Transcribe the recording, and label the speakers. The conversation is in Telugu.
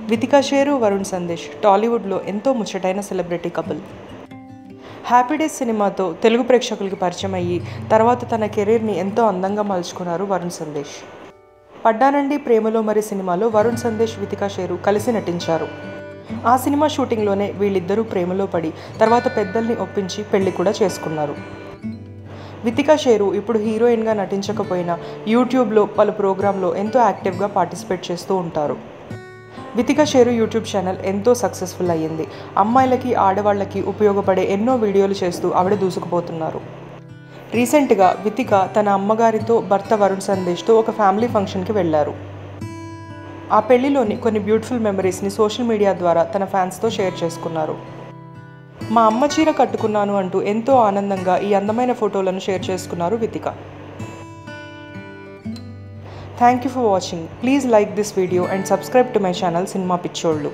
Speaker 1: వితికా షేరు, వరుణ్ సందేశ్ టాలీవుడ్లో ఎంతో ముచ్చటైన సెలబ్రిటీ కపుల్. హ్యాపీ డేస్ సినిమాతో తెలుగు ప్రేక్షకులకి పరిచయం అయ్యి తర్వాత తన కెరీర్ని ఎంతో అందంగా మలుచుకున్నారు వరుణ్ సందేశ్. పడ్డానండి ప్రేమలో మరి సినిమాలో వరుణ్ సందేశ్, వితికా షేరు కలిసి నటించారు. ఆ సినిమా షూటింగ్లోనే వీళ్ళిద్దరూ ప్రేమలో పడి తర్వాత పెద్దల్ని ఒప్పించి పెళ్లి కూడా చేసుకున్నారు. వితికా షేరు ఇప్పుడు హీరోయిన్గా నటించకపోయినా యూట్యూబ్లో పలు ప్రోగ్రాంలో ఎంతో యాక్టివ్గా పార్టిసిపేట్ చేస్తూ ఉంటారు. వితికా షేరు యూట్యూబ్ ఛానల్ ఎంతో సక్సెస్ఫుల్ అయ్యింది. అమ్మాయిలకి, ఆడవాళ్ళకి ఉపయోగపడే ఎన్నో వీడియోలు చేస్తూ ఆవిడ దూసుకుపోతున్నారు. రీసెంట్గా వితిక తన అమ్మగారితో, భర్త వరుణ్ సందేశ్తో ఒక ఫ్యామిలీ ఫంక్షన్కి వెళ్ళారు. ఆ పెళ్లిలోని కొన్ని బ్యూటిఫుల్ మెమరీస్ని సోషల్ మీడియా ద్వారా తన ఫ్యాన్స్తో షేర్ చేసుకున్నారు. మా అమ్మ చీర కట్టుకున్నాను అంటూ ఎంతో ఆనందంగా ఈ అందమైన ఫోటోలను షేర్ చేసుకున్నారు Vithika. Thank you for watching. Please like this video and subscribe to my channel cinema పిచ్చోళ్ళు.